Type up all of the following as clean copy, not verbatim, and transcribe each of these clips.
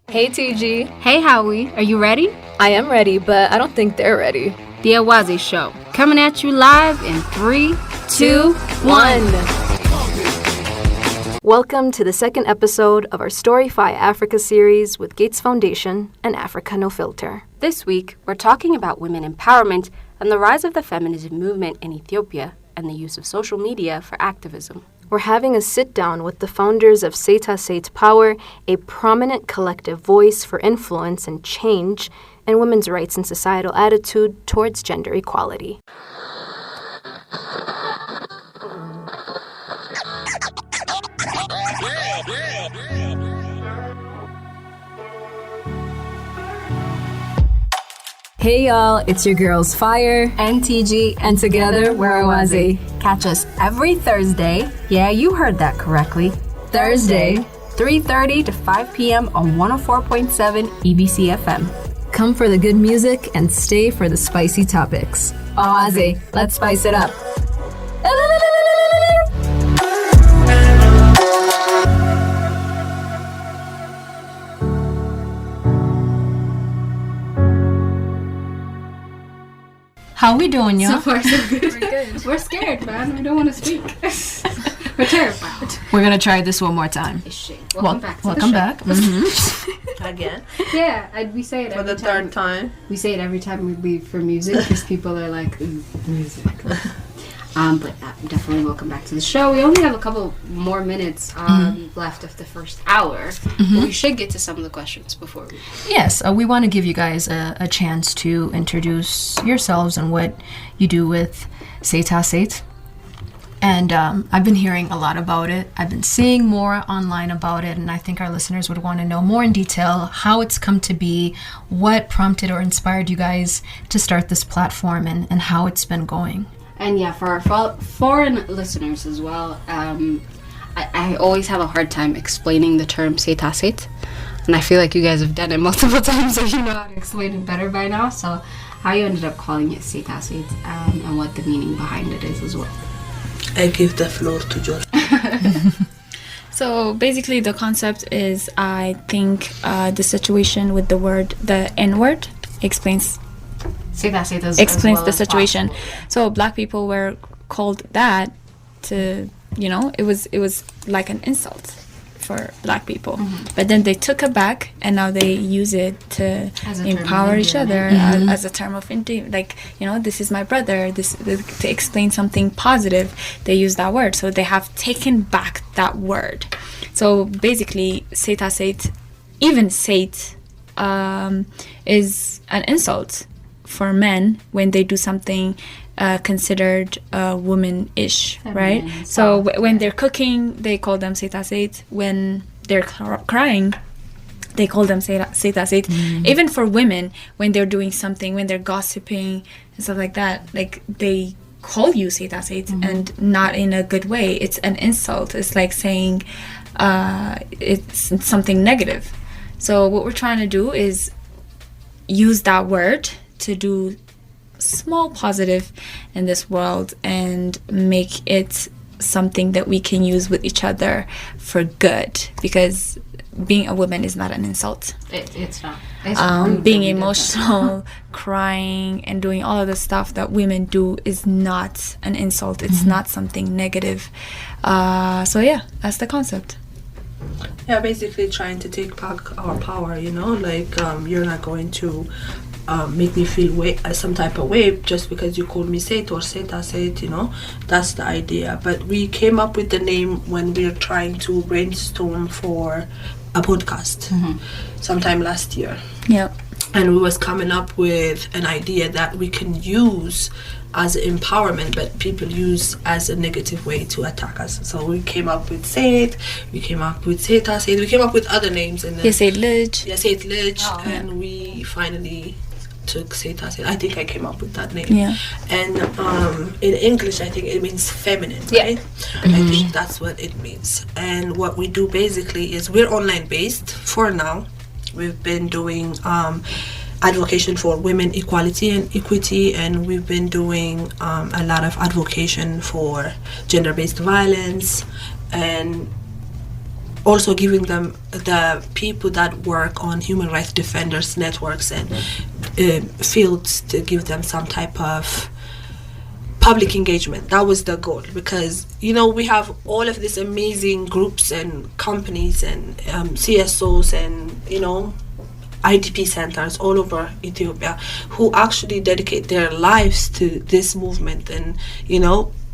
Hey TG. Hey Howie, are you ready? I am ready, but I don't think they're ready. The Awazi Show, coming at you live in 3, 2, 1. Welcome to the second episode of our Storify Africa series with Gates Foundation and Africa No Filter. This week, we're talking about women empowerment and the rise of the feminism movement in Ethiopia and the use of social media for activism. We're having a sit-down with the founders of Seta Seit Power, a prominent collective voice for influence and change in women's rights and societal attitude towards gender equality. Hey y'all, it's your girls Fire and TG, and together we're Awazi. Catch us every Thursday. Yeah, you heard that correctly. Thursday, 3:30 to 5 p.m. on 104.7 EBC FM. Come for the good music and stay for the spicy topics. Awazi, let's spice it up. How we doing, y'all? So far, so good. We're good. We're scared, man. We don't want to speak. We're terrified. We're gonna try this one more time. Welcome back. Welcome back. Mm-hmm. Again. Yeah, we say it for every the time. third time. We say it every time we leave for music because people are like, ooh, music. But definitely welcome back to the show. We only have a couple more minutes left of the first hour. But we should get to some of the questions before we... Yes, we want to give you guys a chance to introduce yourselves and what you do with Seta Seit. And I've been hearing a lot about it. I've been seeing more online about it, and I think our listeners would want to know more in detail how it's come to be, what prompted or inspired you guys to start this platform, and how it's been going. And yeah, for our foreign listeners as well, I always have a hard time explaining the term Seta Seit. And I feel like you guys have done it multiple times, so you know how to explain it better by now. So how you ended up calling it Seta Seit and what the meaning behind it is as well. I give the floor to John. So basically the concept is, I think the situation with the N-word explains the situation. So black people were called that to, it was like an insult for black people. But then they took it back and now they use it to empower each other as a term of endearment. Like, this is my brother, to explain something positive, they use that word. So they have taken back that word. So basically, Seta Seit, even Seit, is an insult for men when they do something considered womanish, right? So when they're cooking, they call them Seta Seit. When they're crying, they call them Seta Seit. Even for women, when they're doing something, when they're gossiping and stuff like that, like they call you Seta Seit, and not in a good way. It's an insult. It's like saying it's something negative. So what we're trying to do is use that word to do small positive in this world and make it something that we can use with each other for good, because being a woman is not an insult. It's not. Being emotional, crying, and doing all of the stuff that women do is not an insult. It's not something negative. So yeah, that's the concept. Yeah, basically trying to take back our power, like you're not going to make me feel some type of way just because you called me Seit or Seta Seit, that's the idea. But we came up with the name when we were trying to brainstorm for a podcast sometime last year. Yeah. And we was coming up with an idea that we can use as empowerment, but people use as a negative way to attack us. So we came up with Seit, we came up with Seta Seit, we came up with other names, and then Seit Lij. And we finally took Seta Seit. I think I came up with that name. Yeah. And in English, I think it means feminine, right? I think that's what it means. And what we do basically is we're online based for now. We've been doing advocacy for women equality and equity, and we've been doing a lot of advocacy for gender-based violence and also giving them the people that work on human rights defenders networks and fields to give them some type of public engagement. That was the goal, because we have all of these amazing groups and companies and CSOs and IDP centers all over Ethiopia who actually dedicate their lives to this movement and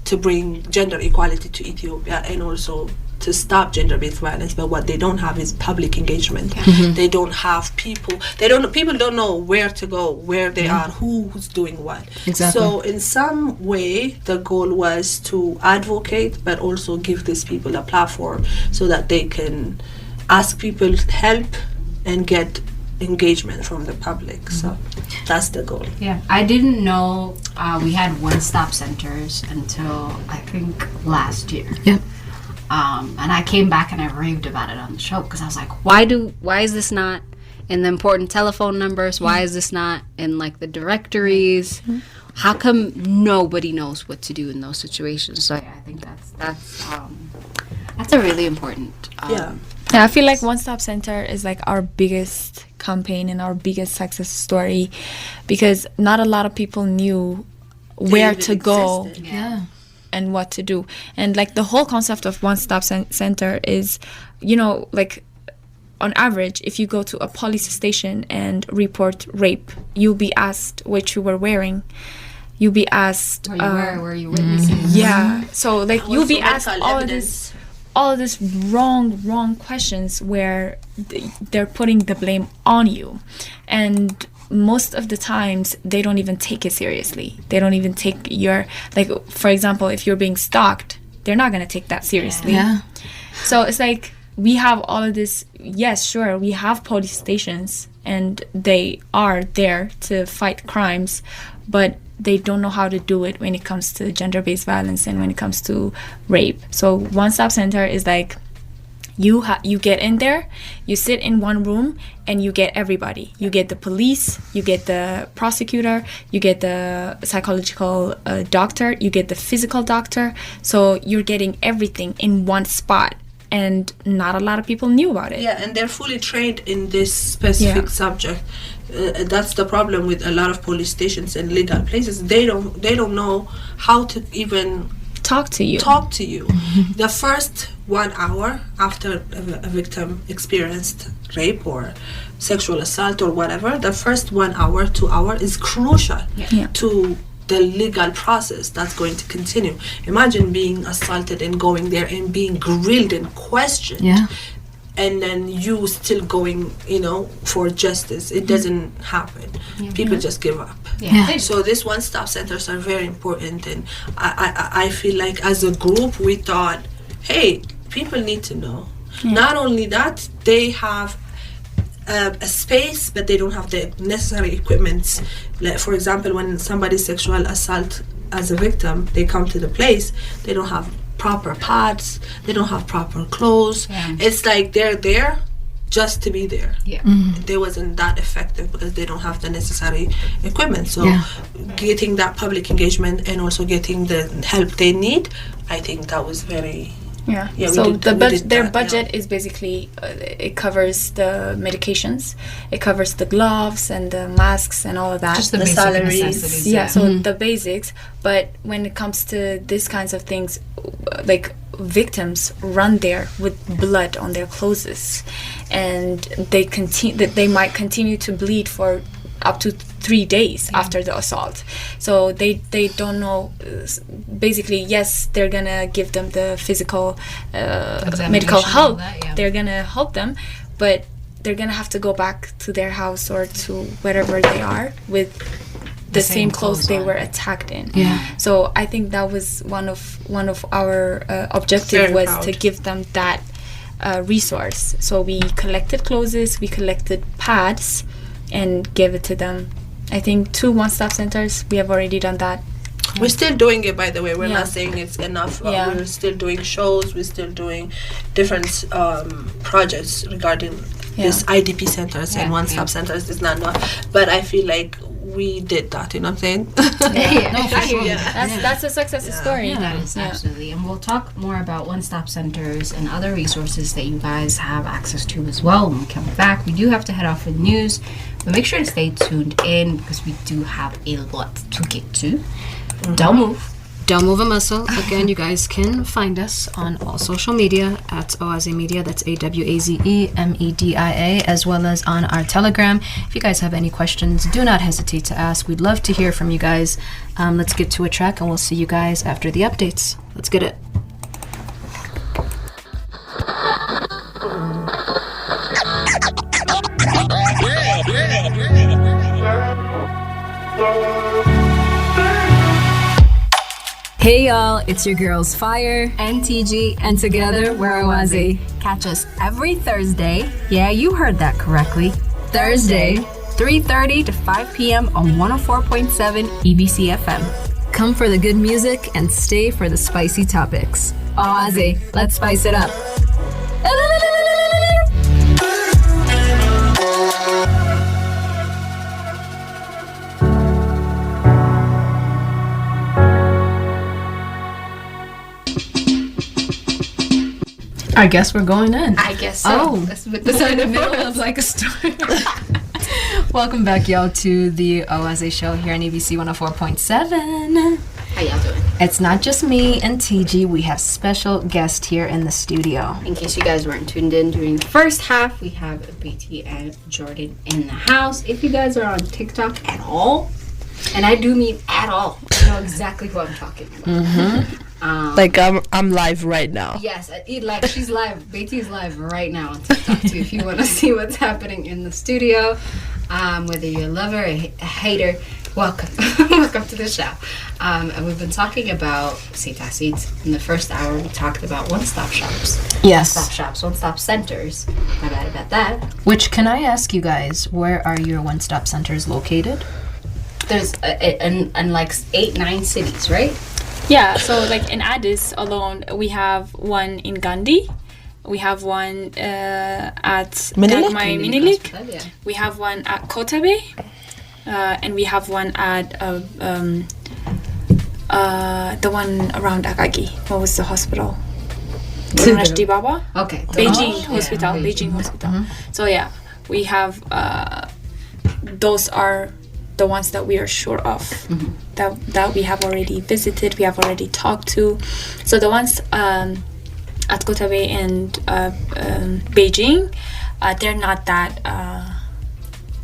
to bring gender equality to Ethiopia and also to stop gender-based violence. But what they don't have is public engagement. They don't have people. People don't know where to go, where they are, who's doing what. Exactly. So in some way, the goal was to advocate, but also give these people a platform so that they can ask people help and get engagement from the public. So that's the goal. Yeah, I didn't know we had one-stop centers until I think last year. Yep. And I came back and I raved about it on the show because I was like, why is this not in the important telephone numbers? Why is this not in like the directories? How come nobody knows what to do in those situations? So yeah, I think that's a really important. Yeah, I feel like One Stop Center is like our biggest campaign and our biggest success story, because not a lot of people knew where to go and what to do. And like the whole concept of One Stop Center is, like on average, if you go to a police station and report rape, you'll be asked what you were wearing. You'll be asked were you witnessing? Yeah. So like you'll be asked evidence. all of this wrong questions where they're putting the blame on you. And most of the times they don't even take it seriously. They don't even take your, like, for example, if you're being stalked, they're not going to take that seriously. Yeah. So it's like we have all of this. Yes, sure, we have police stations and they are there to fight crimes, but they don't know how to do it when it comes to gender-based violence and when it comes to rape. So One Stop Center is like you get in there, you sit in one room, and you get everybody. You get the police, you get the prosecutor, you get the psychological doctor, you get the physical doctor. So you're getting everything in one spot, and not a lot of people knew about it. Yeah, and they're fully trained in this specific subject. That's the problem with a lot of police stations and legal places. They don't know how to even talk to you. The first 1 hour after a victim experienced rape or sexual assault or whatever, the first 1 hour, 2 hour is crucial to the legal process that's going to continue. Imagine being assaulted and going there and being grilled and questioned. Yeah. And then you still going, for justice. It doesn't happen. People just give up. Yeah. So these one-stop centers are very important, and I feel like as a group we thought, hey, people need to know. Not only that, they have a space, but they don't have the necessary equipment. Like, for example, when somebody's sexual assault as a victim, they come to the place, they don't have proper pads, they don't have proper clothes. It's like they're there just to be there. They wasn't that effective because they don't have the necessary equipment. So getting that public engagement and also getting the help they need, I think that was very so their budget is basically it covers the medications, it covers the gloves and the masks and all of that, just the basic salaries. necessities. So the basics. But when it comes to these kinds of things, like victims run there with blood on their clothes, and they might continue to bleed for up to 3 days after the assault. So they don't know. Basically, yes, they're gonna give them the physical medical help. They're gonna help them, but they're gonna have to go back to their house or to wherever they are with the same clothes they were attacked in. So I think that was one of our objective was to give them that resource. So we collected clothes, we collected pads, and gave it to them. I think 2 one-stop centers, we have already done that. We're still doing it, by the way. We're not saying it's enough. We're still doing shows. We're still doing different projects regarding these IDP centers and one-stop centers. It's not enough. But I feel like we did that, you know what I'm saying? That's a success story. Yeah, that is absolutely. And we'll talk more about one-stop centers and other resources that you guys have access to as well when we come back. We do have to head off with news, but make sure to stay tuned in because we do have a lot to get to. Don't move. Don't move a muscle. Again, you guys can find us on all social media at Oaze Media. That's AWAZEMEDIA, as well as on our Telegram. If you guys have any questions, do not hesitate to ask. We'd love to hear from you guys. Let's get to a track, and we'll see you guys after the updates. Let's get it. Hey y'all, it's your girls Fire and TG, and together we're Oaze. Catch us every Thursday. Yeah, you heard that correctly. Thursday, 3:30 to 5 p.m. on 104.7 EBC FM. come for the good music and stay for the spicy topics. Oaze, let's spice it up. I guess we're going in. I guess so. Oh, so in the middle of like a story. Welcome back, y'all, to the Oaze show here on ABC 104.7. How y'all doing? It's not just me and TG. We have special guest here in the studio. In case you guys weren't tuned in during the first half, we have BT and Jordan in the house. If you guys are on TikTok at all, and I do mean at all, you know exactly who I'm talking about. Mm-hmm. Like I'm live right now. Yes, like she's live. BT is live right now on TikTok too. If you want to see what's happening in the studio, whether you're a lover or a hater, welcome, welcome to the show. And we've been talking about Seta Seats. In the first hour, we talked about one-stop shops. Yes. One-stop shops, one-stop centers. Not bad about that. Which, can I ask you guys, where are your one-stop centers located? There's in like 8-9 cities, right? Yeah, so like in Addis alone, we have one in Gandhi. We have one at Minilik. Yeah. We have one at Kotabe. And we have one at the one around Akagi. What was the hospital? Rashdi Baba? Okay. Beijing Hospital. Yeah, Beijing Hospital. So yeah, we have those are the ones that we are sure of, that we have already visited, we have already talked to. So the ones at Kotabe and Beijing, they're not that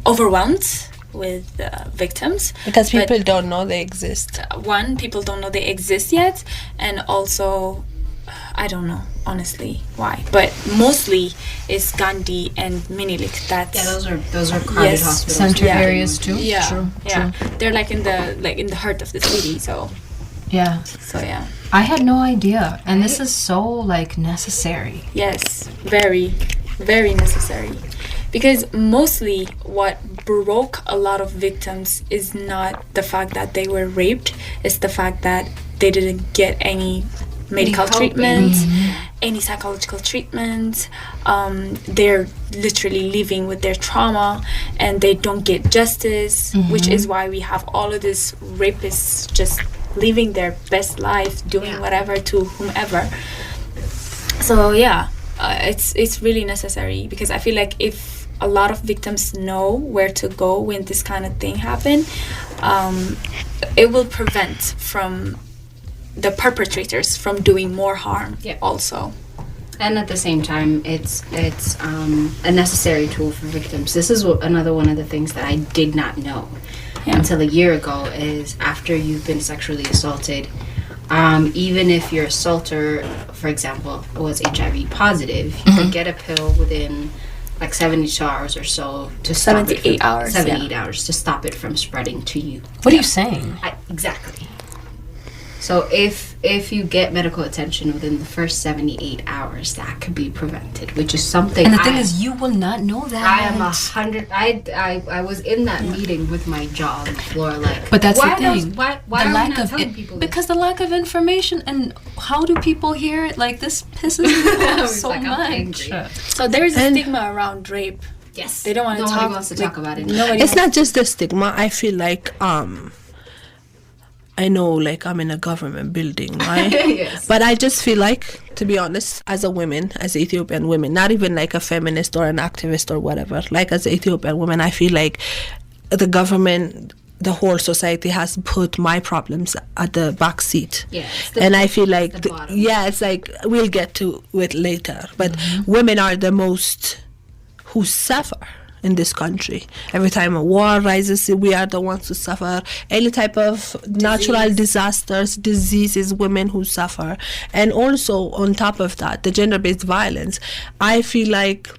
overwhelmed with victims. Because people don't know they exist. One, people don't know they exist yet, and also, I don't know, honestly, why. But mostly it's Gandhi and Minilik. That's those are crowded hospitals. Center areas too. Yeah, True. They're like in the heart of the city. So Yeah. yeah. I had no idea, and this is so like necessary. Yes, very, very necessary. Because mostly what broke a lot of victims is not the fact that they were raped, it's the fact that they didn't get any medical treatment, any psychological treatment. They're literally living with their trauma and they don't get justice, which is why we have all of these rapists just living their best life, doing whatever to whomever. So yeah, it's really necessary, because I feel like if a lot of victims know where to go when this kind of thing happen, it will prevent from the perpetrators from doing more harm also. And at the same time, it's a necessary tool for victims. This is another one of the things that I did not know until a year ago, is after you've been sexually assaulted, even if your assaulter, for example, was HIV positive, you could get a pill within like 72 hours or so to stop 78 hours. 78 hours to stop it from spreading to you. What are you saying? Exactly. So if you get medical attention within the first 78 hours, that could be prevented, which is something. And the thing is, you will not know that. I am 100. I was in that meeting with my jaw on the floor, like. But that's the thing. Why the are lack we not of telling people this? because the lack of information, and how do people hear it? Like, this pisses me off so like, I'm much. angry. So there is a stigma around rape Yes. They don't want to Nobody talk. wants to talk about it. Nobody. It's not just the stigma. I feel like I know, like, I'm in a government building, right? Yes. But I just feel like, to be honest, as a woman, as Ethiopian women, not even like a feminist or an activist or whatever, like as an Ethiopian woman, I feel like the government, the whole society has put my problems at the back seat. Yeah, And I feel like, the bottom. it's like, we'll get to it later. But women are the most who suffer in this country. Every time a war rises, we are the ones who suffer. Any type of natural disasters, diseases, women who suffer. And also, on top of that, the gender-based violence, I feel like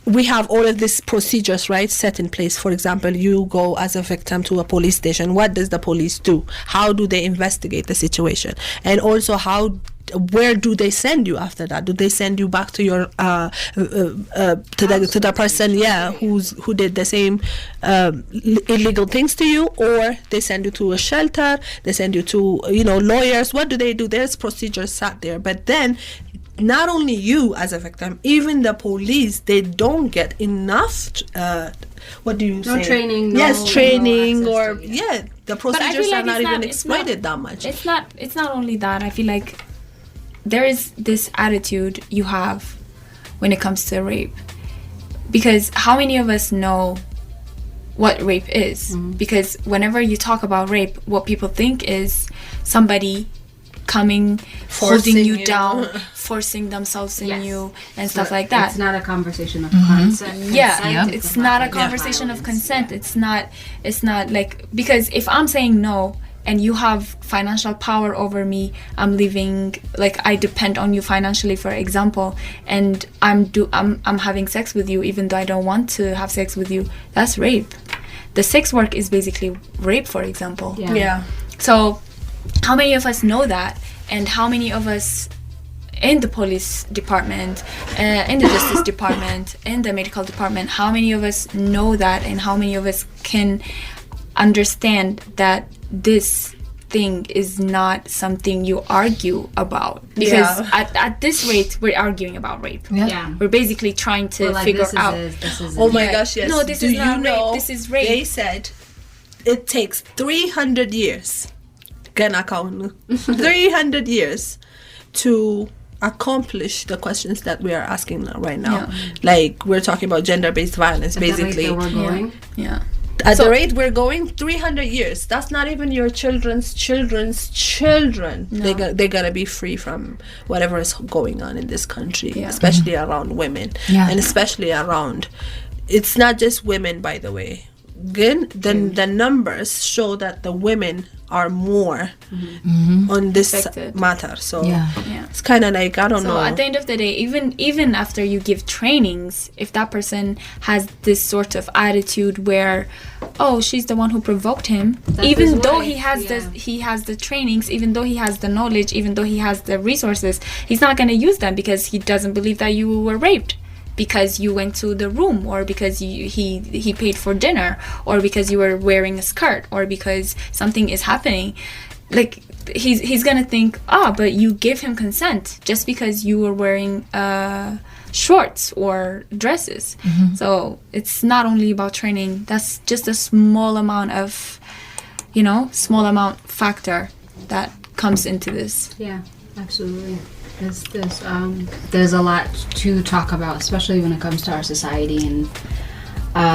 we have all of these procedures, right, set in place. For example, you go as a victim to a police station. What does the police do? How do they investigate the situation? And also, where do they send you after that? Do they send you back to your to the person, who did the same illegal things to you, or they send you to a shelter? They send you to lawyers. What do they do? There's procedures sat there, but then not only you as a victim, even the police, they don't get enough. What do you say? No training. Training, no or access to, the But I procedures feel are like not it's even not- exploited that much. It's not only that. I feel like there is this attitude you have when it comes to rape, because how many of us know what rape is? Because whenever you talk about rape, what people think is somebody coming, holding you down, forcing themselves in Yes. you and stuff like that. It's not a conversation of consent. It's not a conversation of consent. It's not like, because if I'm saying no and you have financial power over me, I'm living, like, I depend on you financially, for example, and I'm having sex with you even though I don't want to have sex with you, that's rape. The sex work is basically rape, for example. So how many of us know that? And how many of us in the police department, in the justice department, in the medical department, how many of us know that, and how many of us can understand that this thing is not something you argue about? Because at this rate, we're arguing about rape. Yeah. We're basically trying to figure out. This is Oh my gosh, yes. No, this Do is not you know rape. This is rape. They said it takes 300 years. 300 years to accomplish the questions that we are asking right now. Like, we're talking about gender-based violence, basically. We're going. At the rate we're going, 300 years. That's not even your children's children. No. They're gonna be free from whatever is going on in this country, especially around women, and especially around. It's not just women, by the way. Again, the numbers show that the women are more on this affected matter. So Yeah. it's kind of like, I don't know. So at the end of the day, even after you give trainings, if that person has this sort of attitude where, oh, she's the one who provoked him, even though he has the trainings, even though he has the knowledge, even though he has the resources, he's not going to use them because he doesn't believe that you were raped, because you went to the room, or because he paid for dinner, or because you were wearing a skirt, or because something is happening. Like, he's gonna think, but you gave him consent just because you were wearing shorts or dresses. So it's not only about training. That's just a small amount factor that comes into this. Yeah, absolutely. There's a lot to talk about, especially when it comes to our society and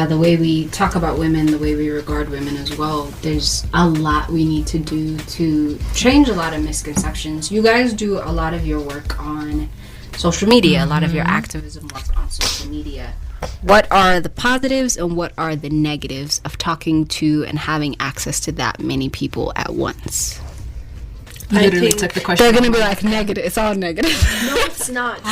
the way we talk about women, the way we regard women as well. There's a lot we need to do to change a lot of misconceptions. You guys do a lot of your work on social media, a lot of your activism work on social media. What are the positives and what are the negatives of talking to and having access to that many people at once? Literally took the question. They're gonna be like, negative. It's all negative. No, it's not.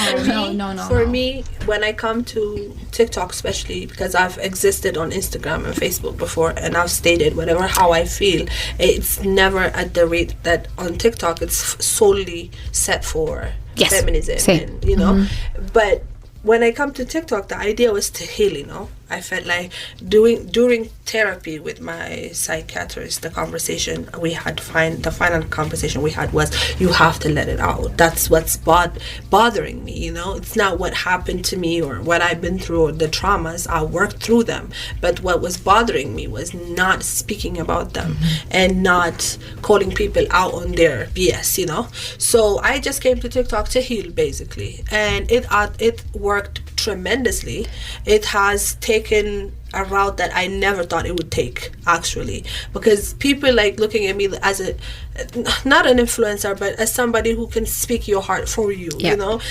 No. For me, when I come to TikTok, especially because I've existed on Instagram and Facebook before, and I've stated how I feel, it's never at the rate that on TikTok it's solely set for feminism. Same. And, But when I come to TikTok, the idea was to heal, I felt like during therapy with my psychiatrist, the conversation we had, the final conversation we had was, you have to let it out. That's what's bothering me, you know. It's not what happened to me or what I've been through or the traumas. I worked through them, but what was bothering me was not speaking about them and not calling people out on their BS, you know. So I just came to TikTok to heal, basically, and it worked tremendously. It has taken a route that I never thought it would take, actually, because people like looking at me as a, not an influencer, but as somebody who can speak your heart for you, you know.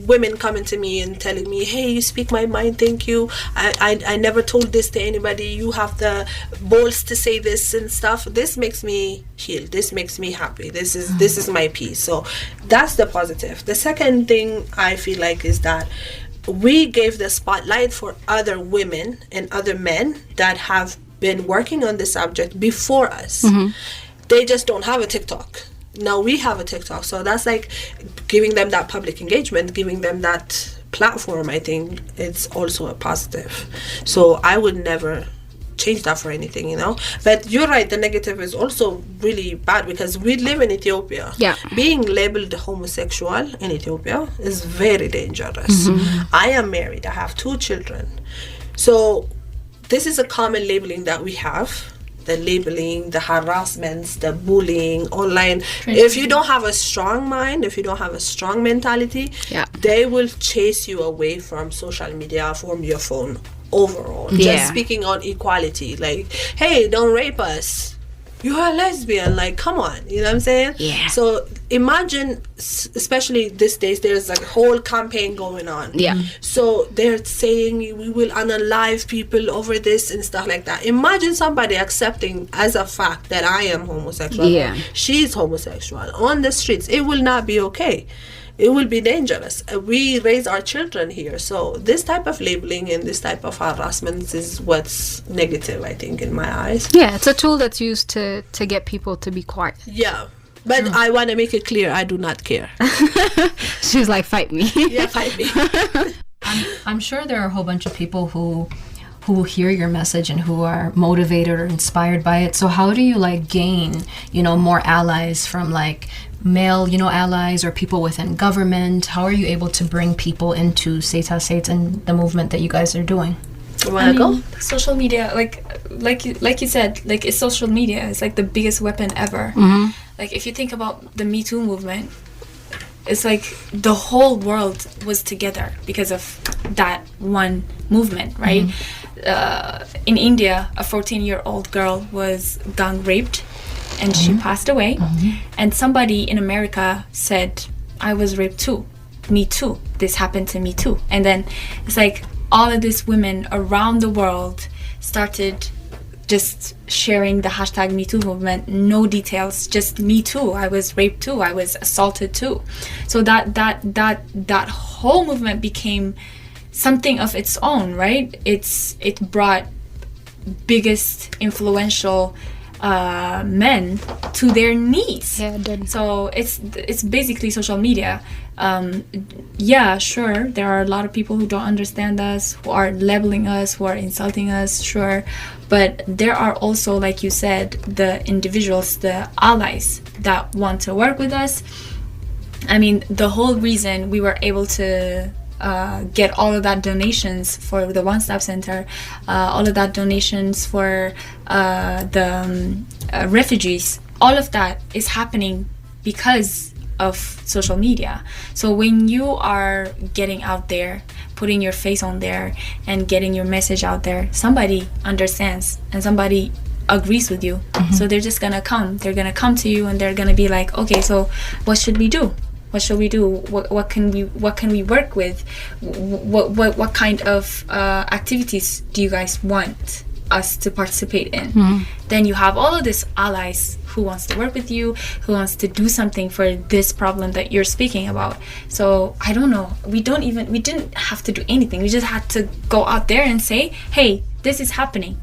Women coming to me and telling me, hey, you speak my mind, thank you, I never told this to anybody, you have the balls to say this and stuff. This makes me heal, this makes me happy, this is my peace. So that's the positive. The second thing I feel like is that we gave the spotlight for other women and other men that have been working on the subject before us. They just don't have a TikTok. Now we have a TikTok, so that's like giving them that public engagement, giving them that platform. I think it's also a positive. So I would never change that for anything, you know. But you're right, the negative is also really bad, because we live in Ethiopia. Being labeled homosexual in Ethiopia is very dangerous. I am married, I have 2 children, so this is a common labeling that we have. The labeling, the harassments, the bullying online. If you don't have a strong mind, if you don't have a strong mentality, they will chase you away from social media, from your phone overall. Just speaking on equality, like, hey, don't rape us, you're a lesbian, like, come on, you know what I'm saying? So imagine, especially these days, there's like a whole campaign going on. So they're saying we will unalive people over this and stuff like that. Imagine somebody accepting as a fact that I am homosexual, she's homosexual on the streets. It will not be okay. It will be dangerous. We raise our children here, so this type of labeling and this type of harassment is what's negative, I think, in my eyes. It's a tool that's used to get people to be quiet. But I want to make it clear, I do not care. She's like, fight me. Fight me. I'm sure there are a whole bunch of people who hear your message and who are motivated or inspired by it. So how do you like gain, more allies from like male, allies or people within government? How are you able to bring people into Seta Sate and the movement that you guys are doing? You want to go? Social media, like you said, like it's social media. It's like the biggest weapon ever. Like if you think about the Me Too movement, it's like the whole world was together because of that one movement, right? In India, a 14-year-old girl was gang raped and she passed away. And somebody in America said, I was raped too. Me too. This happened to me too. And then it's like all of these women around the world started just sharing the hashtag Me Too movement, no details, just me too. I was raped too. I was assaulted too. So that whole movement became something of its own, right? It brought biggest influential men to their knees. Yeah, it did. So it's basically social media. Sure, there are a lot of people who don't understand us, who are labeling us, who are insulting us, sure. But there are also, like you said, the individuals, the allies that want to work with us. I mean, the whole reason we were able to get all of that donations for the One Stop Center, all of that donations for the refugees, all of that is happening because of social media. So when you are getting out there, putting your face on there and getting your message out there, somebody understands and somebody agrees with you. So they're just gonna come. They're gonna come to you and they're gonna be like, okay, so what should we do? What should we do? What can we work with? What kind of activities do you guys want us to participate in? Then you have all of these allies who wants to work with you, who wants to do something for this problem that you're speaking about. So I don't know. We didn't have to do anything. We just had to go out there and say, hey, this is happening.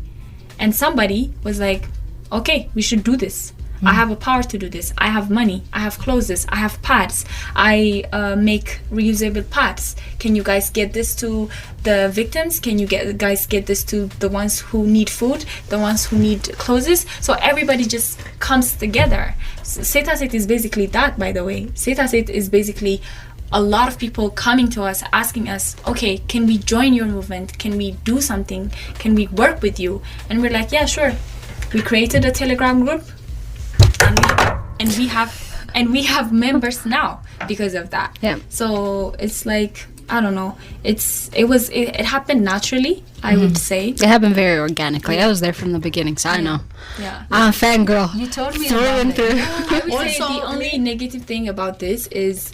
And somebody was like, okay, we should do this. I have a power to do this. I have money. I have clothes. I have pads. I make reusable pads. Can you guys get this to the victims? Can you guys get this to the ones who need food, the ones who need clothes? So everybody just comes together. Seta Set is basically that, by the way. Seta Set is basically a lot of people coming to us asking us, okay, can we join your movement? Can we do something? Can we work with you? And we're like, yeah, sure. We created a Telegram group, and we have members now because of that. Yeah. So it's like, I don't know. It happened naturally, I would say. It happened very organically. I was there from the beginning, so I know. Yeah. I'm a fangirl. You told me Through and through. I would say the only negative thing about this is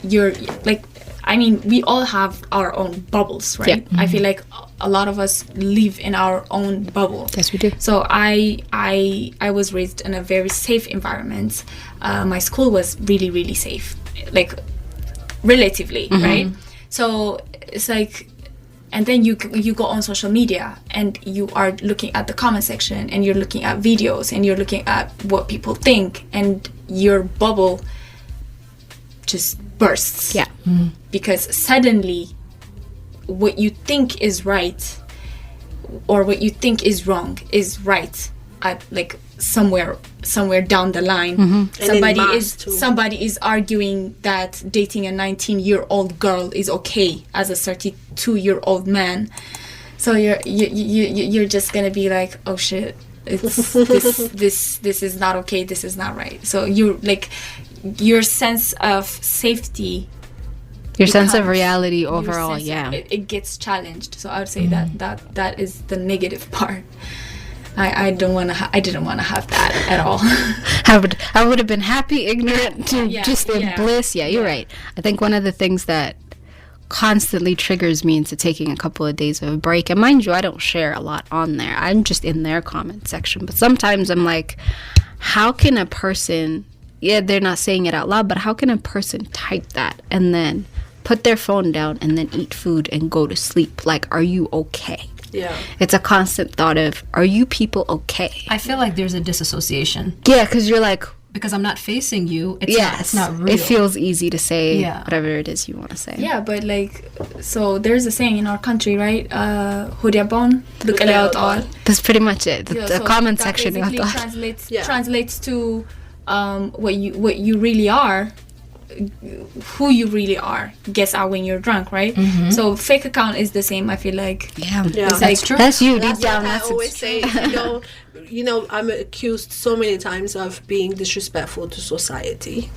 you're like, I mean, we all have our own bubbles, right? Yeah. I feel like a lot of us live in our own bubble. Yes, we do. So I was raised in a very safe environment. My school was really, really safe, like relatively, right? So it's like, and then you go on social media and you are looking at the comment section and you're looking at videos and you're looking at what people think, and your bubble just bursts. Yeah. Because suddenly what you think is right or what you think is wrong is right at like somewhere down the line. Somebody is arguing that dating a 19-year-old girl is okay as a 32-year-old man. So you're just gonna be like, oh shit, it's this is not okay, this is not right. So you're like, your sense of safety, Your sense of reality overall, it gets challenged. So I would say that is the negative part. I didn't want to have that at all. I would have been happy, ignorant to just in bliss. Yeah, you're right. I think one of the things that constantly triggers me into taking a couple of days of a break, and mind you, I don't share a lot on there. I'm just in their comment section. But sometimes I'm like, how can a person, they're not saying it out loud, but how can a person type that and then put their phone down and then eat food and go to sleep? Like, are you okay? Yeah. It's a constant thought of, are you people okay? I feel like there's a disassociation. Yeah, because you're like, because I'm not facing you. It's not real. It feels easy to say whatever it is you want to say. Yeah, but like, so there's a saying in our country, right? Hudyabon, all. That's pretty much it. The comment section translates to what you really are. Who you really are gets out when you're drunk, right? So fake account is the same, I feel like. It's like, true. That's you. That's Deep down, what I that's always say. You know, I'm accused so many times of being disrespectful to society,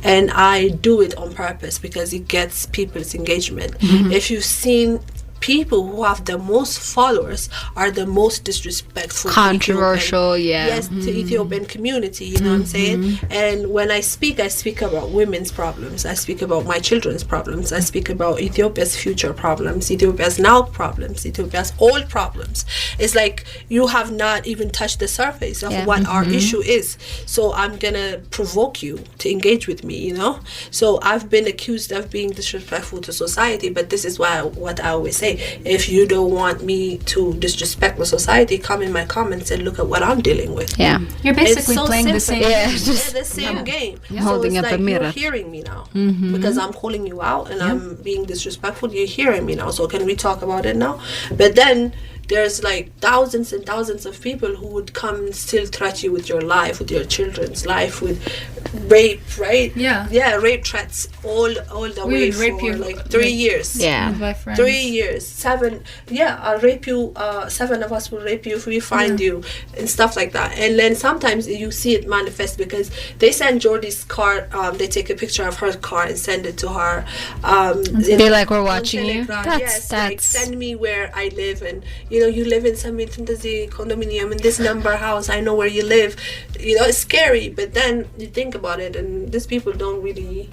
and I do it on purpose because it gets people's engagement. If you've seen, people who have the most followers are the most disrespectful, controversial, to Ethiopian community, you know what I'm saying? And when I speak about women's problems, I speak about my children's problems, I speak about Ethiopia's future problems, Ethiopia's now problems, Ethiopia's old problems. It's like you have not even touched the surface of what our issue is. So I'm gonna provoke you to engage with me, So I've been accused of being disrespectful to society, but this is what I always say. If you don't want me to disrespect the society, come in my comments and look at what I'm dealing with. Yeah. You're basically playing the same the same game. Holding up a mirror. You're hearing me now because I'm calling you out and I'm being disrespectful. You're hearing me now. So can we talk about it now? But then there's like thousands and thousands of people who would come and still threat you with your life, with your children's life, with rape, right? Yeah, rape threats all the way for like 3 years. Yeah. 3 years. 7. Yeah, I'll rape you. 7 of us will rape you if we find you, and stuff like that. And then sometimes you see it manifest because they send Jordy's car. They take a picture of her car and send it to her. They're like, we're watching you. That's like, send me where I live, and you live in some condominium in this number house. I know where you live. It's scary, but then you think about it, and these people don't really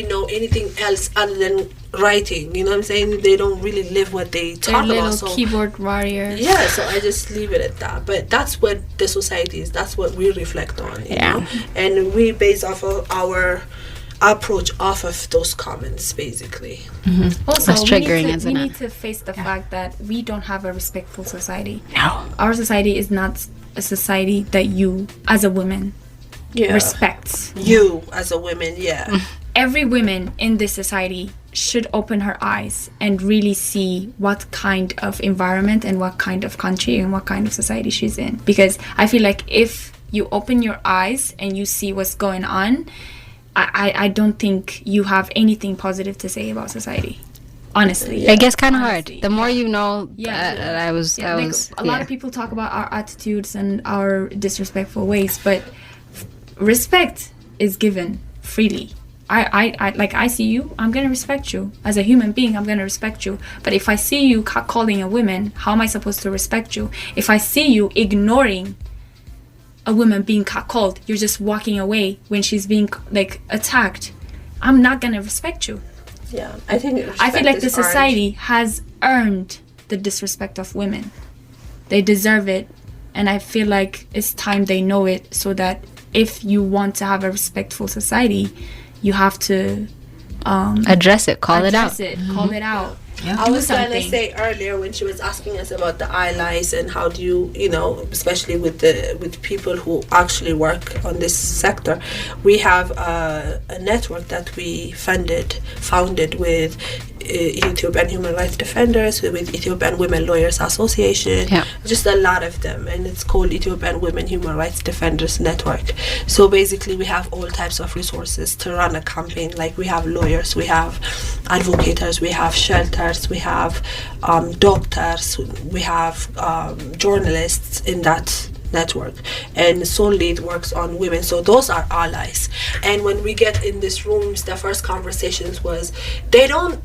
know anything else other than writing. You know what I'm saying? They don't really live what they talk They're about. little keyboard warriors. Yeah, so I just leave it at that. But that's what the society is. That's what we reflect on. You know? And we base off of our approach off of those comments, basically. Also, that's triggering, we isn't it? need to face the fact that we don't have a respectful society. No. Our society is not a society that you, as a woman, Yeah. respects. You as a woman, yeah. Every woman in this society should open her eyes and really see what kind of environment and what kind of country and what kind of society she's in. Because I feel like if you open your eyes and you see what's going on, I don't think you have anything positive to say about society. Honestly. It gets kind of hard. Honestly. The more you know, Yeah. I was A lot of people talk about our attitudes and our disrespectful ways, but respect is given freely. I see you, I'm gonna respect you. As a human being, I'm gonna respect you. But if I see you calling a woman, how am I supposed to respect you? If I see you ignoring a woman being called, you're just walking away when she's being like attacked, I'm not gonna respect you. Yeah, I think I feel like the respect is earned. society has earned the disrespect of women. They deserve it, and I feel like it's time they know it, so that if you want to have a respectful society, you have to address it, call it out. Call it out. I Do was trying to something. say earlier when she was asking us about the allies and how do you know, especially with people who actually work on this sector, we have a network that we founded with Ethiopian Human Rights Defenders, with Ethiopian Women Lawyers Association, just a lot of them, and it's called Ethiopian Women Human Rights Defenders Network. So basically we have all types of resources to run a campaign. Like we have lawyers, we have advocates, we have shelters, we have doctors, we have journalists in that network, and solely it works on women. So those are allies. And when we get in these rooms, the first conversations was they don't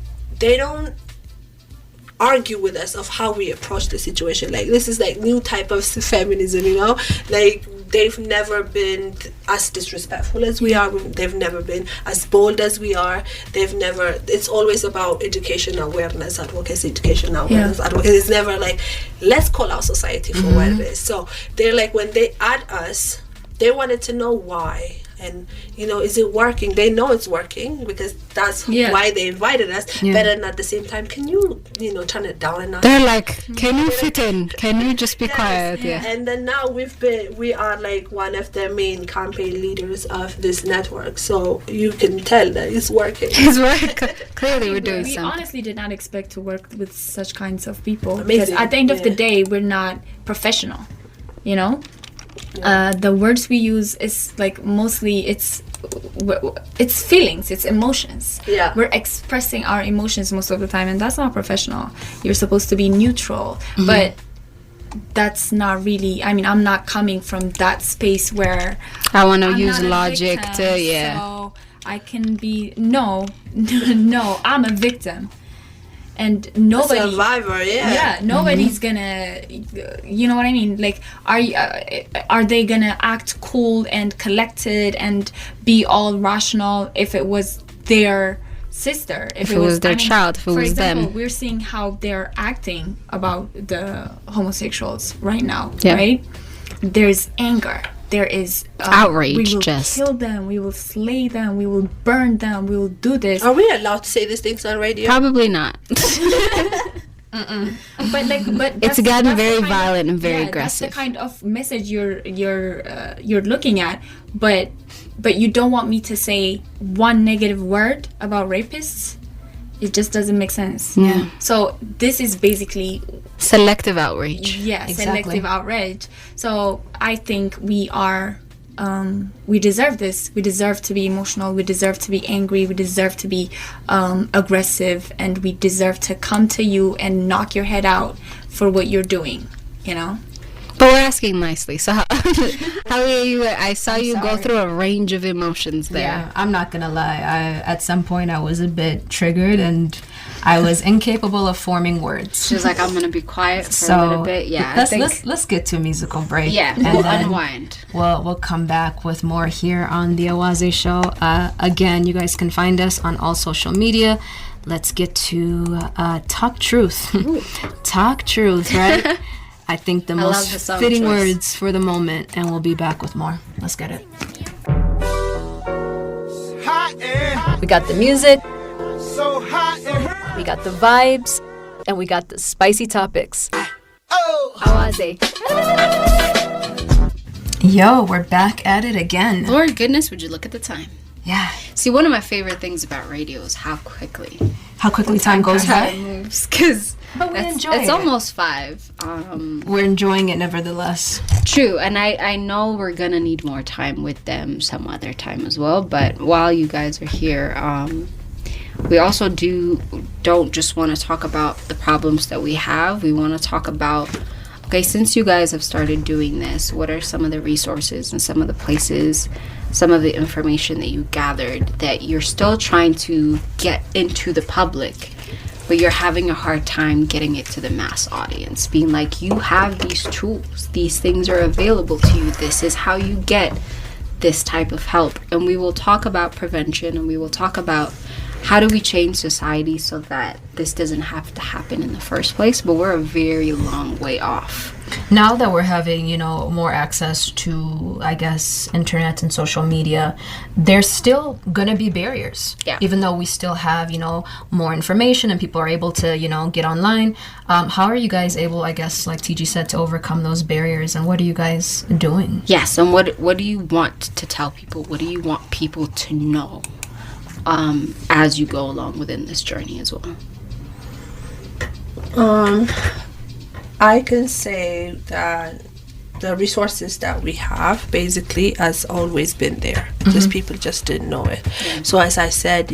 argue with us of how we approach the situation. Like this is like new type of feminism, you know, like they've never been as disrespectful as we are, they've never been as bold as we are, it's always about education, awareness, advocacy, advocacy. It's never like let's call out society for what it is. So they're like, when they add us, they wanted to know why, and is it working? They know it's working because that's why they invited us. But then at the same time, can you turn it down and they're like, can you fit in? Can you just be quiet? Yeah. And then now we are like one of the main campaign leaders of this network, so you can tell that it's working. It's working. Clearly we're doing We something. honestly did not expect to work with such kinds of people. Amazing. Because at the end of the day, we're not professional, the words we use is like mostly it's feelings, it's emotions. We're expressing our emotions most of the time, and that's not professional. You're supposed to be neutral, but that's not really, I'm not coming from that space where I want to I'm use not a logic victim, so I can be no, I'm a victim. And nobody, a survivor, nobody's gonna, you know what I mean? Like, are they gonna act cool and collected and be all rational if it was their sister? If it was their child, if it was them. For example, we're seeing how they're acting about the homosexuals right now, Yeah. right? There's anger. There is outrage. We will just kill them. We will slay them. We will burn them. We will do this. Are we allowed to say these things on radio? Probably not. But It's gotten very violent and very aggressive. That's the kind of message you're looking at. But you don't want me to say one negative word about rapists. It just doesn't make sense. Yeah. So this is basically selective outrage. Yeah, Exactly. selective outrage. So I think we are, we deserve this. We deserve to be emotional. We deserve to be angry. We deserve to be aggressive, and we deserve to come to you and knock your head out for what you're doing. But we're asking nicely. So how are you? I saw you go through a range of emotions there. Yeah, I'm not gonna lie. At some point I was a bit triggered and I was incapable of forming words. She was like, I'm gonna be quiet for So a little bit. Yeah, let's get to a musical break. Yeah, and we'll then unwind. We'll come back with more here on the Awaze Show. Again, you guys can find us on all social media. Let's get to Talk Truth. Talk Truth, right? I think the most the fitting choice. words for the moment, and we'll be back with more. Let's get it. We got the music, we got the vibes, and we got the spicy topics. Awaze. Yo, we're back at it again. Lord goodness, would you look at the time? Yeah. See, one of my favorite things about radio is how quickly Time goes by. moves, because But we enjoy it's it. almost 5. We're enjoying it nevertheless. True, and I know we're gonna need more time with them some other time as well. But while you guys are here, we also don't just want to talk about the problems that we have. We want to talk about, okay, since you guys have started doing this, what are some of the resources and some of the places, some of the information that you gathered that you're still trying to get into the public, but you're having a hard time getting it to the mass audience, being like, you have these tools, these things are available to you, this is how you get this type of help. And we will talk about prevention, and we will talk about how do we change society so that this doesn't have to happen in the first place, but we're a very long way off. Now that we're having, more access to, I guess, internet and social media, there's still going to be barriers. Yeah. Even though we still have, more information and people are able to, get online. How are you guys able, I guess, like TG said, to overcome those barriers? And what are you guys doing? Yes, and what do you want to tell people? What do you want people to know as you go along within this journey as well? I can say that the resources that we have basically has always been there. Just people just didn't know it. So as I said,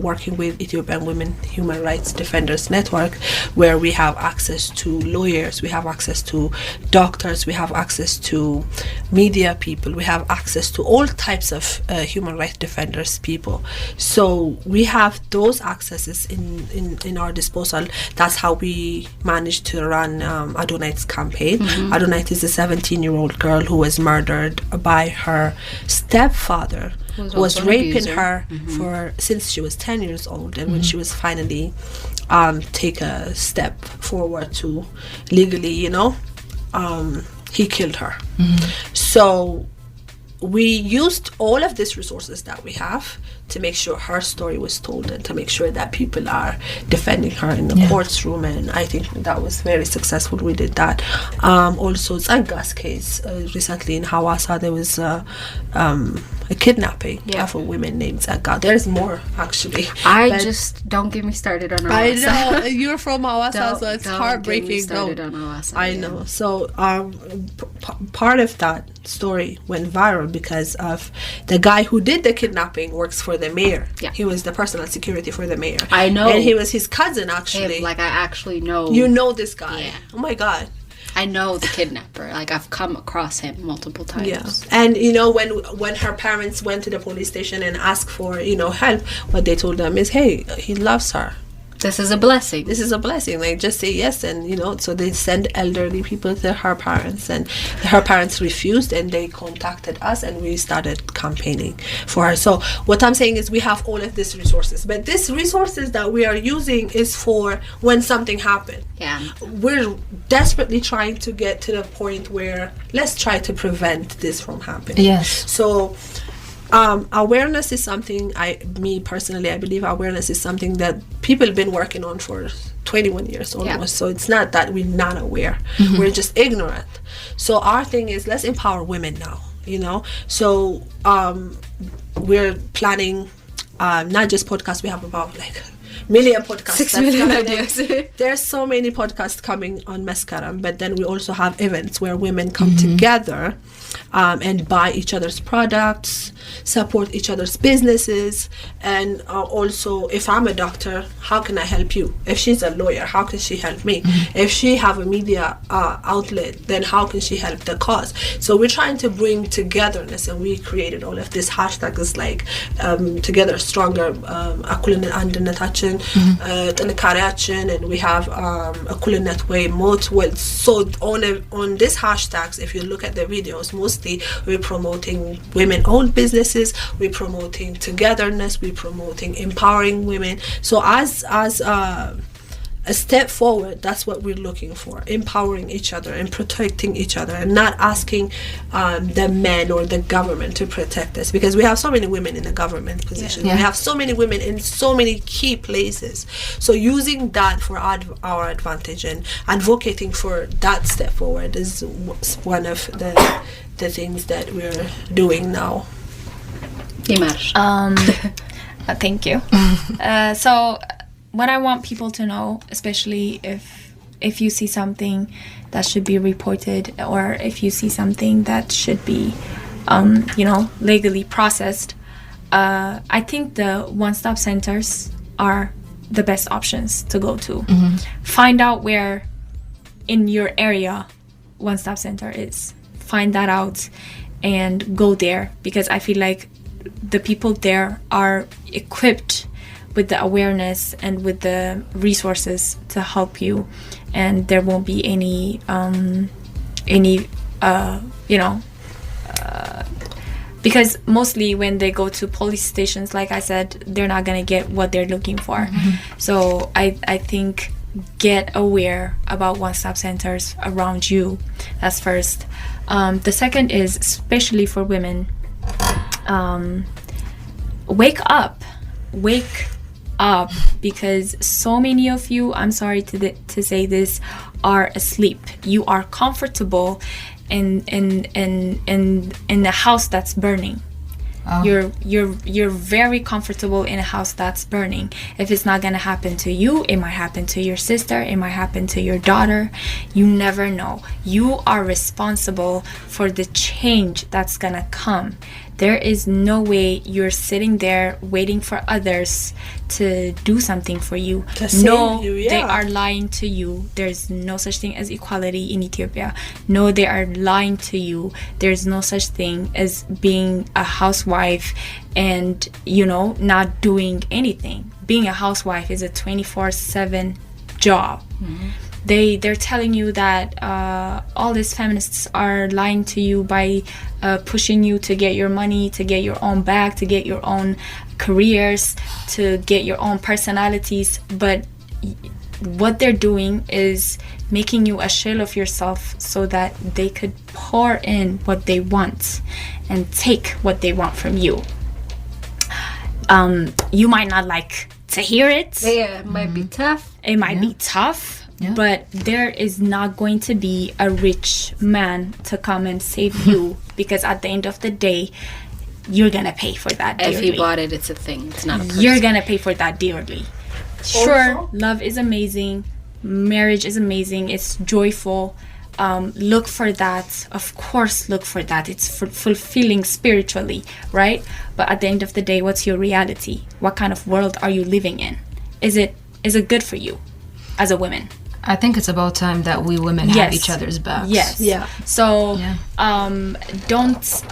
working with Ethiopian Women Human Rights Defenders Network, where we have access to lawyers, we have access to doctors, we have access to media people, we have access to all types of human rights defenders people. So we have those accesses in our disposal. That's how we managed to run Adonite's campaign. Adonite is a 17-year-old girl who was murdered by her stepfather, who was raping her since she was 10 years old. And when she was finally take a step forward to legally, he killed her. So we used all of these resources that we have to make sure her story was told and to make sure that people are defending her in the courtroom, and I think that was very successful. We did that. Also, Zanga's case recently in Hawassa, there was a kidnapping of a woman named Zanga. There's more actually. Just don't get me started on Hawassa. I know you're from Hawassa, so it's heartbreaking. Get me started on Hawassa, I know. So part of that story went viral because of the guy who did the kidnapping works for the mayor. Yeah. He was the personal security for the mayor. I know. And he was his cousin, actually. I actually know. You know this guy. Yeah. Oh my God. I know the kidnapper. I've come across him multiple times. Yeah. And when her parents went to the police station and asked for help, what they told them is, hey, he loves her. This is a blessing. This is a blessing. Like, just say yes. And so they send elderly people to her parents, and her parents refused, and they contacted us, and we started campaigning for her. So what I'm saying is we have all of these resources, but these resources that we are using is for when something happened. Yeah. We're desperately trying to get to the point where let's try to prevent this from happening. Yes. So awareness is something, me personally, I believe awareness is something that people have been working on for 21 years almost. Yeah. So it's not that we're not aware. We're just ignorant. So our thing is, let's empower women now, So we're planning not just podcasts. We have about million podcasts. 6 million ideas. There's so many podcasts coming on Maskaram, but then we also have events where women come together and buy each other's products, support each other's businesses, and also, if I'm a doctor, how can I help you? If she's a lawyer, how can she help me? If she have a media outlet, then how can she help the cause? So we're trying to bring togetherness, and we created all of this hashtags like together stronger, እኩልነታችን ጥንካሬያችን, and we have እኩልነት way moat. Well, so on these hashtags, if you look at the videos, mostly we're promoting women-owned businesses, we're promoting togetherness, we're promoting empowering women. So as a step forward. That's what we're looking for, empowering each other and protecting each other, and not asking the men or the government to protect us, because we have so many women in the government position. Yeah. We have so many women in so many key places. So using that for our advantage and advocating for that step forward is one of the things that we're doing now. Thank you. So what I want people to know, especially if you see something that should be reported, or if you see something that should be legally processed, I think the one-stop centers are the best options to go to. Find out where in your area one-stop center is. Find that out and go there, because I feel like the people there are equipped with the awareness and with the resources to help you, and there won't be any because mostly when they go to police stations, like I said, they're not gonna get what they're looking for. So I think get aware about one-stop centers around you. That's first. The second is, especially for women, wake up, because so many of you, I'm sorry to say this, are asleep. You are comfortable in a house that's burning. You're very comfortable in a house that's burning. If it's not gonna happen to you, it might happen to your sister, it might happen to your daughter. You never know. You are responsible for the change that's gonna come. There is no way you're sitting there waiting for others to do something for you. No, they are lying to you. There's no such thing as equality in Ethiopia. No, they are lying to you. There's no such thing as being a housewife and, not doing anything. Being a housewife is a 24/7 job. They're telling you that all these feminists are lying to you by pushing you to get your money, to get your own bag, to get your own careers, to get your own personalities. But what they're doing is making you a shell of yourself so that they could pour in what they want and take what they want from you. You might not like to hear it. Yeah, it might be tough. It might be tough. Yeah. But there is not going to be a rich man to come and save you, because at the end of the day, you're gonna pay for that dearly. If he bought it, it's a thing. It's not a person. You're gonna pay for that dearly. Sure, also, love is amazing. Marriage is amazing. It's joyful. Look for that. Of course, look for that. It's fulfilling spiritually, right? But at the end of the day, what's your reality? What kind of world are you living in? Is it good for you as a woman? I think it's about time that we women have each other's backs. Yes. Yeah. So don't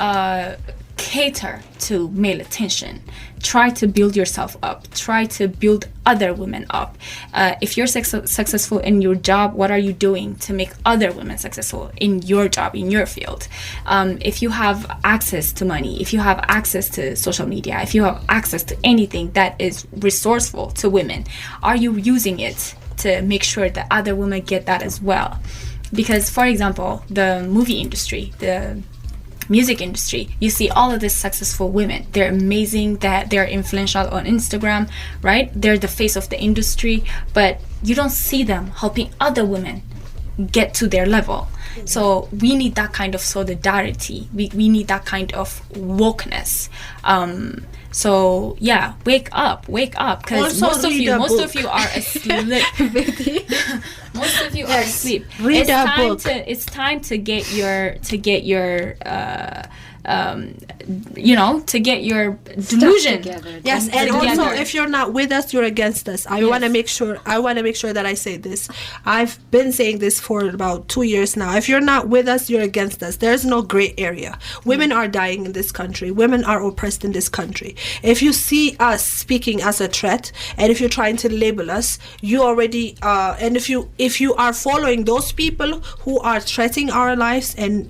cater to male attention. Try to build yourself up. Try to build other women up. If you're successful in your job, what are you doing to make other women successful in your job, in your field? If you have access to money, if you have access to social media, if you have access to anything that is resourceful to women, are you using it to make sure that other women get that as well? Because, for example, the movie industry, the music industry, you see all of these successful women. They're amazing, that they're influential on Instagram, right? They're the face of the industry, but you don't see them helping other women get to their level. So we need that kind of solidarity. We need that kind of wokeness. So yeah, wake up, because most of you are asleep. Most of you are asleep. Read a book. It's time to get your delusion. Yes, and also if you're not with us, you're against us. I want to make sure that I say this. I've been saying this for about 2 years now. If you're not with us, you're against us. There's no gray area. Women are dying in this country. Women are oppressed in this country. If you see us speaking as a threat, and if you're trying to label us, you already and if you are following those people who are threatening our lives and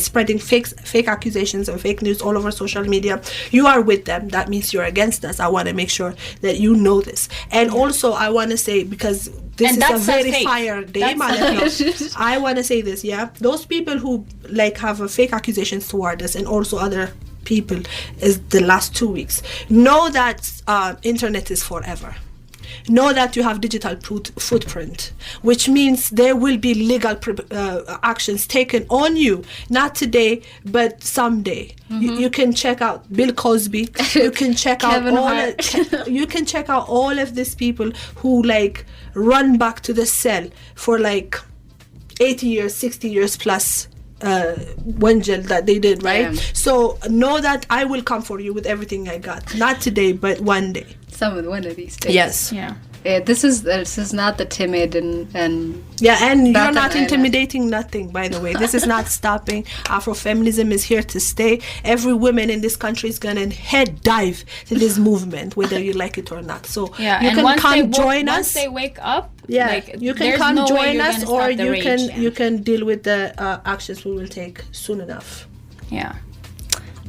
spreading fake accusations and fake news all over social media, you are with them. That means you're against us. I want to make sure that you know this. And also, I want to say, because this And is a that's so very fake. fire day, Malek, I want to say this, yeah? Those people who, like, have fake accusations toward us and also other people is the last 2 weeks. Know that internet is forever. Know that you have digital footprint, which means there will be legal actions taken on you, not today, but someday. You can check out Bill Cosby. You can check out you can check out all of these people who like run back to the cell for like 80 years, 60 years plus. Wanjal that they did, right? Yeah. So know that I will come for you with everything I got. Not today, but one day. One of these days. Yes. Yeah. This is not the timid and Yeah, and you're Back not on intimidating nothing, by the way. This is not stopping. Afrofeminism is here to stay. Every woman in this country is gonna head dive to this movement, whether you like it or not. So Yeah, you and can once come they join once us. they wake up, Yeah, like, you can there's come no way join you're us, gonna or stop the you rage. can you can deal with the actions we will take soon enough. Yeah.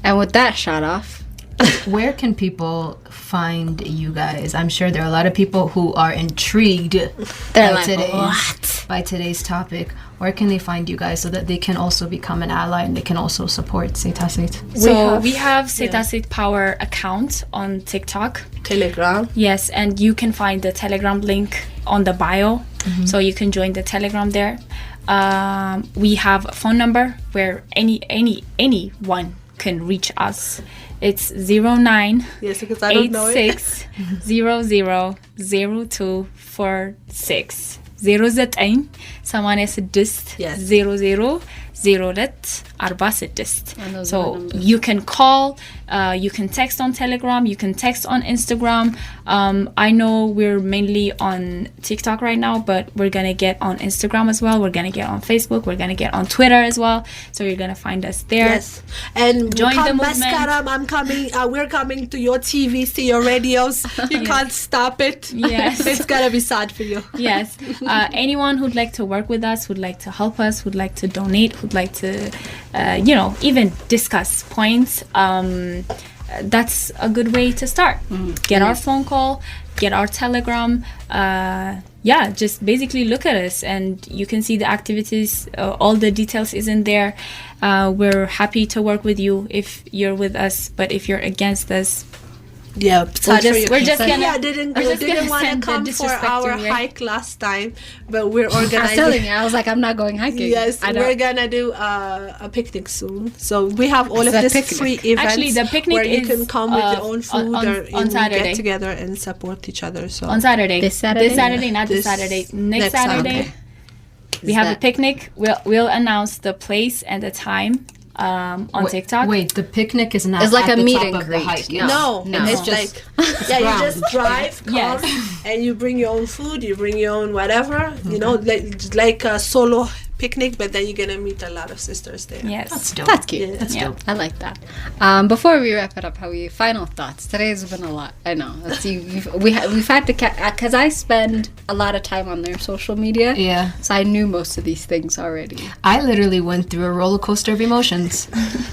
and with that shot off. Where can people find you guys? I'm sure there are a lot of people who are intrigued They're like, by today's topic. Where can they find you guys so that they can also become an ally and they can also support Seta Set? So we have Seta Set Power account on TikTok. Telegram. Yes, and you can find the Telegram link on the bio, so you can join the Telegram there. We have a phone number where anyone can reach us. It's 09 Yes, because I don't know it. 86 00 0246 09 86 Yes. 00 02 46. And those are the So numbers. you can call, you can text on Telegram, you can text on Instagram. I know we're mainly on TikTok right now, but we're gonna get on Instagram as well. We're gonna get on Facebook. We're gonna get on Twitter as well. So you're gonna find us there. Yes, and Join the come movement. Mascaram, I'm coming. We're coming to your TVs, to your radios. You can't stop it. Yes. It's gonna be sad for you. Yes. Anyone who'd like to work with us, who'd like to help us, who'd like to donate, who'd like to, even discuss points, that's a good way to start. Get our phone call, get our Telegram. Just basically look at us and you can see the activities. All the details is in there. We're happy to work with you if you're with us, but if you're against us, Yeah, we're just gonna didn't gonna want to send the come for disrespect our your way. hike last time, but we're I was telling organizing. you, I was like, I'm not going hiking. Yes, I we're don't. gonna do a picnic soon. So we have all of It's a this picnic. free events. Actually, the picnic where you is, can come with your own food on or you Saturday. get together and support each other. So on Saturday. This Saturday? Not this This Saturday. Next next Saturday. Saturday. We have a picnic. We'll announce the place and the time on TikTok. Wait, the picnic is not It's like at a the meet top and of the greet. hike. No. No, It's it's just- like you just drive, come, Yes. and you bring your own food, you bring your own whatever, you know, like a solo picnic, but then you're gonna meet a lot of sisters there. Yes. That's dope. That's cute. Yeah. That's Yeah. dope. I like that. Before we wrap it up, Howie, final thoughts. Today has been a lot. I know. Let's see. We've had to because I spend a lot of time on their social media. Yeah. So I knew most of these things already. I literally went through a roller coaster of emotions.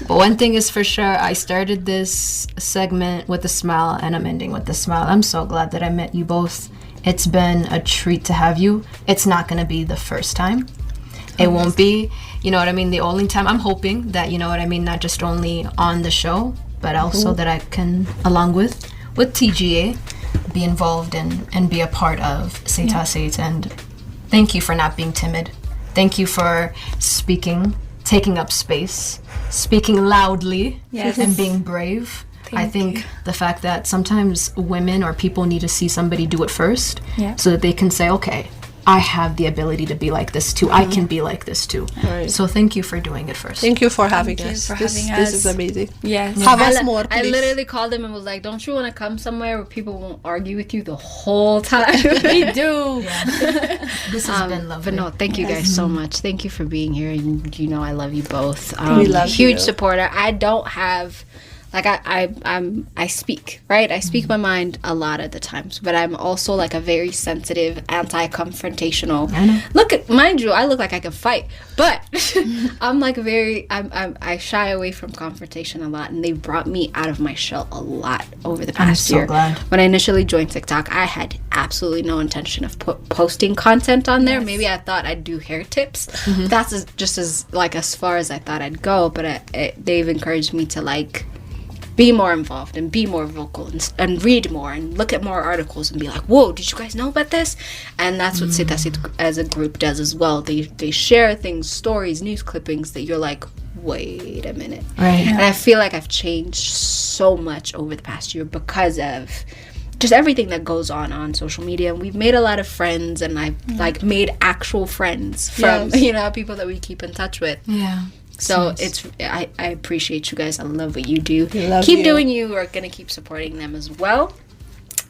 But one thing is for sure, I started this segment with a smile and I'm ending with a smile. I'm so glad that I met you both. It's been a treat to have you. It's not going to be the first time. It won't be, you know what I mean, the only time. I'm hoping that, you know what I mean, not just only on the show, but also that I can, along with TGA, be involved and be a part of Seta Set. And thank you for not being timid. Thank you for speaking, taking up space, speaking loudly, Yes. and being brave. I think the fact that sometimes women or people need to see somebody do it first Yeah. so that they can say, okay, I have the ability to be like this too. I can be like this too. Right. So thank you for doing it first. Thank you for having you us. for This having is us. amazing. Yes. Have us more, I please. literally called him and was like, "Don't you want to come somewhere where people won't argue with you the whole time?" We do. This has been lovely. But no, thank you guys so much. Thank you for being here. You know I love you both. We love huge you. supporter. I don't have like I speak, right? I speak my mind a lot of the times, but I'm also like a very sensitive, anti-confrontational. Look at, mind you, I look like I can fight, but I'm like I shy away from confrontation a lot, and they brought me out of my shell a lot over the past year. Glad. When I initially joined TikTok, I had absolutely no intention of posting content on there. Maybe I thought I'd do hair tips. That's just as far as I thought I'd go, but they've encouraged me to like be more involved and be more vocal and read more and look at more articles and be like, whoa, did you guys know about this? And that's what Seta Seta as a group does as well. They share things, stories, news clippings that you're like, wait a minute. Right. And I feel like I've changed so much over the past year because of just everything that goes on social media. And we've made a lot of friends, and I've like made actual friends from people that we keep in touch with. Yeah. So I appreciate you guys. I love what you do. Keep doing you. We're gonna keep supporting them as well.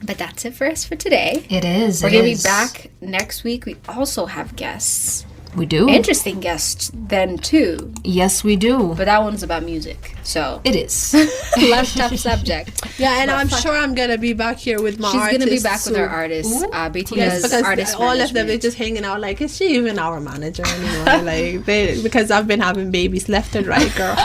But that's it for us for today. It is. We're gonna be back next week. We also have guests. We do. Interesting guests then too. Yes, we do. But that one's about music. So It is. less tough subject. Yeah, and I'm sure I'm gonna be back here with my She's artists. gonna be back with soon. her artists. BT Yes, does because artist all of them, management. they're just hanging out like, is she even our manager anymore? Because I've been having babies left and right, girl.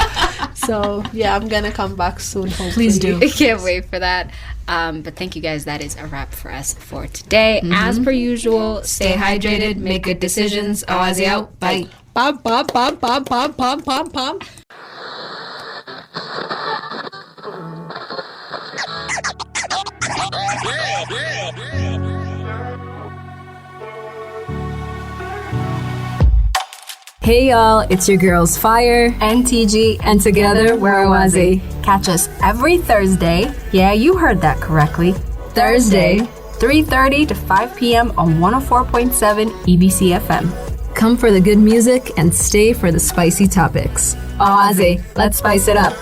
So yeah, I'm gonna come back soon, hopefully. Please do. I can't wait for that. But thank you guys. That is a wrap for us for today. As per usual, stay hydrated, make good decisions. Awazi out. Bye. Pom pom pom pom pom pom pom pom. Hey y'all, it's your girls Fire and TG, and together we're Awazi. Catch us every Thursday. Yeah, you heard that correctly. Thursday, 3:30 to 5 p.m. on 104.7 EBC FM. Come for the good music and stay for the spicy topics. Awazi, let's spice it up.